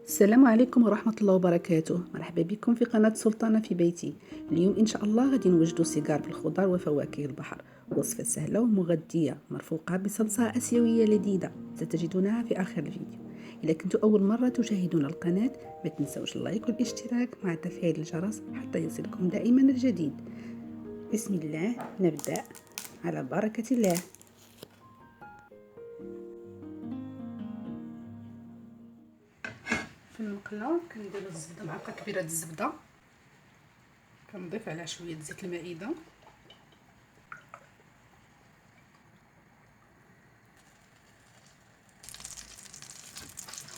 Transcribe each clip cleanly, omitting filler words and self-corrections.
السلام عليكم ورحمة الله وبركاته. مرحبا بكم في قناة سلطانة في بيتي. اليوم إن شاء الله غادي نوجدوا سيجار بالخضار وفواكه البحر، وصفة سهلة ومغذية مرفوقة بصلصة آسيوية لذيذة ستجدونها في آخر الفيديو. إذا كنتوا أول مرة تشاهدون القناة ما تنسوش اللايك والاشتراك مع تفعيل الجرس حتى يصلكم دائما الجديد. بسم الله، نبدأ على بركة الله. في المقله كندير الزبده، معلقه كبيره د الزبده، كنضيف عليها شويه زيت المائده،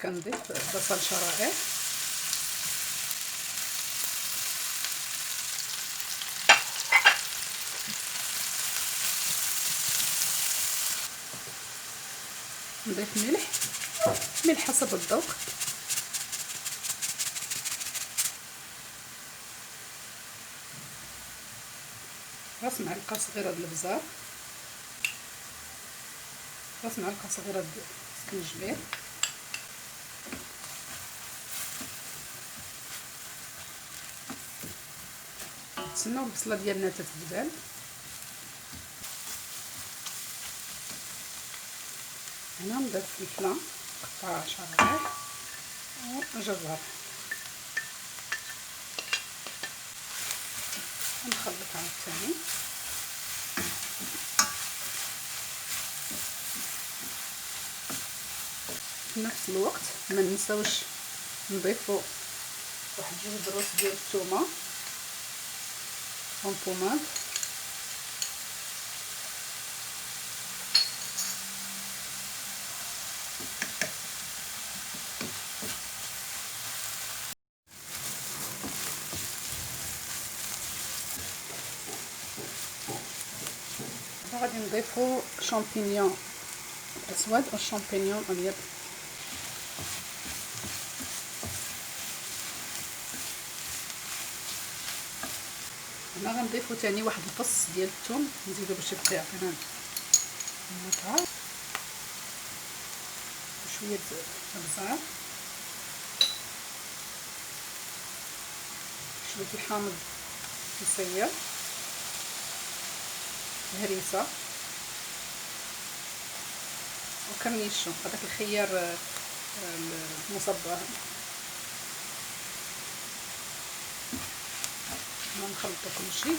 كنضيف بصل شرائح، نضيف ملح حسب الذوق، راس معلقه صغيره د الابزار، راس معلقه صغيره د السكنجبير، نتسناو البصله ديالنا تتدبل. هنا نضيف الفلفله قطعه شرايح وجزر، نخلط عاوتاني. في نفس الوقت ما ننساوش نضيفوا واحد 2 ضروس ديال الثومه اون بوماد، غادي نضيفوا شامبينيون اسود والشامبينيون ابيض. هنا غنضيفوا ثاني واحد الفص ديال الثوم، نزيدو باش يعطينا النكهه، شويه الابزار، شويه الحامض مسير، الهريسه وكرنيشو هذاك الخيار المصبر. نخلطو كلشي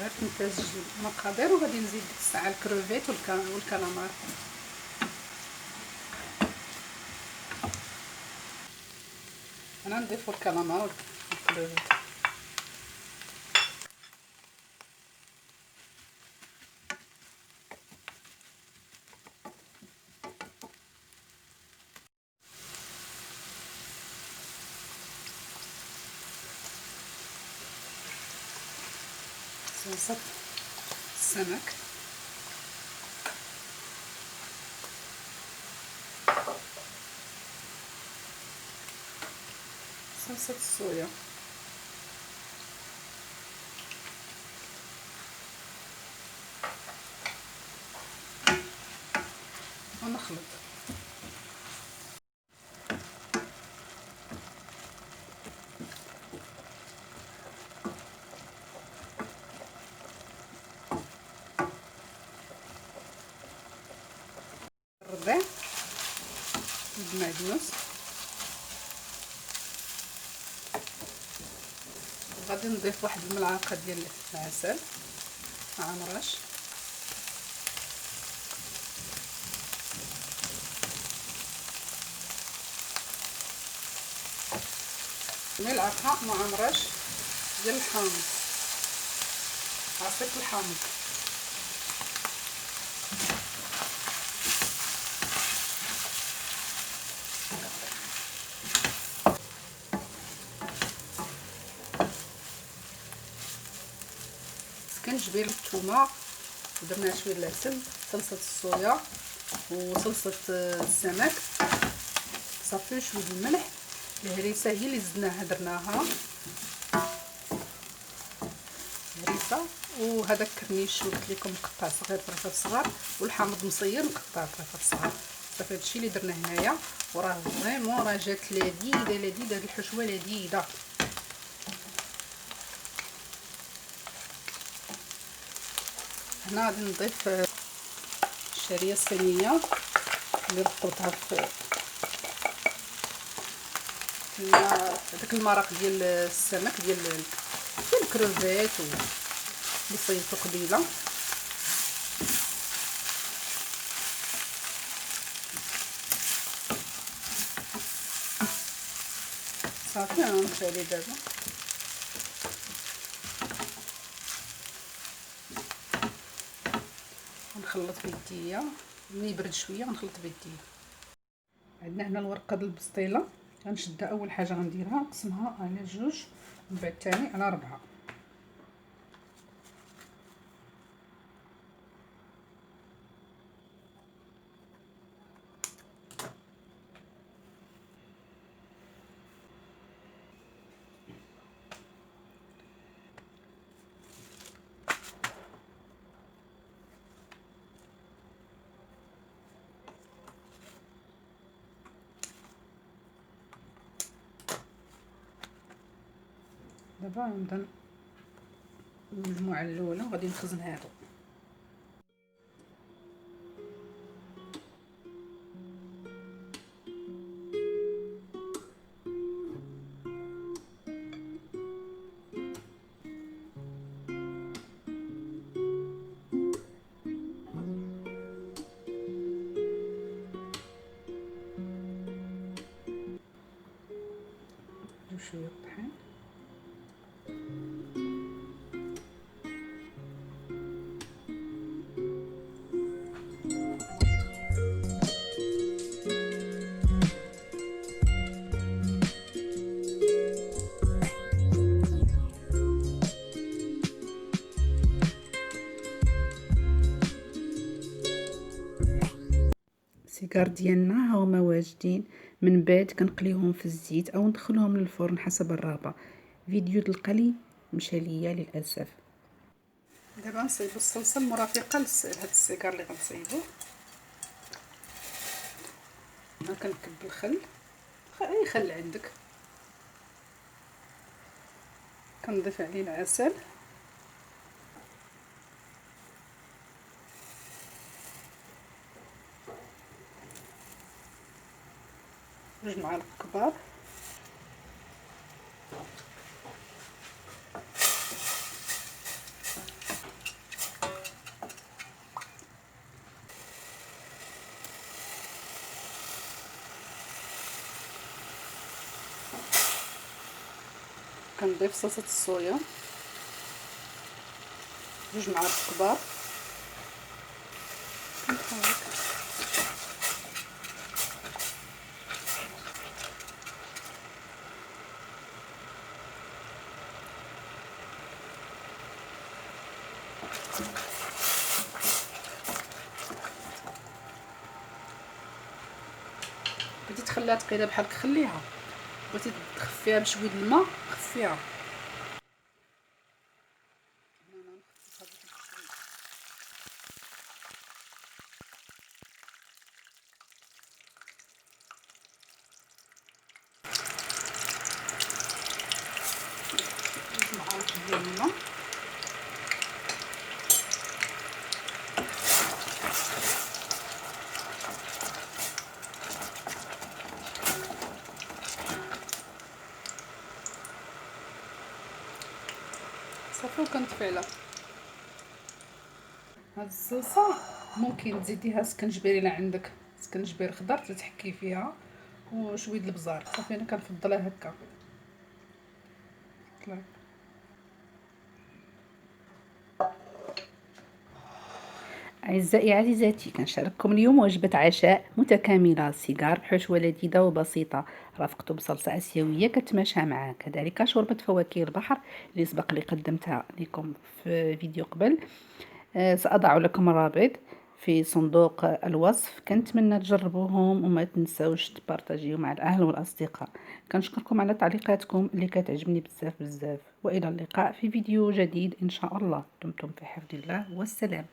غير تمتزج المقادير، وغادي نزيد ديك الساعه الكروفيت والكالامار. انا نضيفو الكالامار والكروفيت. صلصة السمك، صلصة الصويا، ونخلط. الربيع المعدنوس، غادي نضيف واحد الملعقه ديال العسل مع مرش، ملعقه مع مرش ديال الحامض، عصير الحامض. سكنجبير الثومه، ودرنا شويه العسل، صلصه الصويا وصلصه السمك، صافي شويه الملح، الهريسه هي اللي زدناها درناها هريسه، وهذا الكرنيش قلت لكم مقطع صغير طريفات صغار، والحامض مصير مقطع طريفات صغار. صافي هادشي اللي درنا هنايا، وراه فريمون راه جات لذيذه لذيذه، هاد الحشوه لذيذه. هنا غادي نضيف الشعريه الصينيه اللي رطبتها في داك المرق ديال السمك ديال الكروفيت اللي صيفته قبيله. صافي غنمشي عليه دابا، غنخلط بيديا ملي يبرد شويه، غنخلط بيديا. عندنا هنا الورقه ديال البسطيله، غنشدها اول حاجه غنديرها نقسمها على جوج، من بعد ثاني على 4. دابا غنبدا المجموعه الاولى وغادي نخزن هادو. شويه الطحين، السيجار ديالنا ها هما واجدين. من بعد كنقليهم في الزيت او ندخلهم للفرن حسب الرغبه. فيديو القلي مشى ليا للاسف. دابا نصايبو الصلصه المرافقه لهاد السيجار اللي غنصايبوه. هنا كنكب الخل، اي خل عندك، كنضيف عليه العسل، جوج معالق كبار، كنضيف صلصه الصويا جوج معالق كبار، كنحرك بغيتي تخليها ثقيله بحالك خليها، بغيتي تخفيها بشويه الماء خفيها. معالق ديال الماء، صافي وكنطفي عليها. هاد الصلصه ممكن تزيديها سكنجبير الا عندك سكنجبير خضر تتحكي فيها، وشويه البزار. صافي انا كنفضلها هكا. أعزائي عزيزاتي، كنشارككم اليوم وجبة عشاء متكاملة، سيجار بحشوة لذيذة وبسيطة رافقته بصلصة آسيوية كتماشى معاه، كذلك شوربة فواكه البحر اللي سبق لي قدمتها لكم في فيديو قبل. سأضع لكم الرابط في صندوق الوصف. كنتمنى تجربوهم وما تنسوش تبارطاجيو مع الأهل والأصدقاء. كنشكركم على تعليقاتكم اللي كتعجبني بزاف بزاف، وإلى اللقاء في فيديو جديد إن شاء الله. دمتم في حفظ الله والسلام.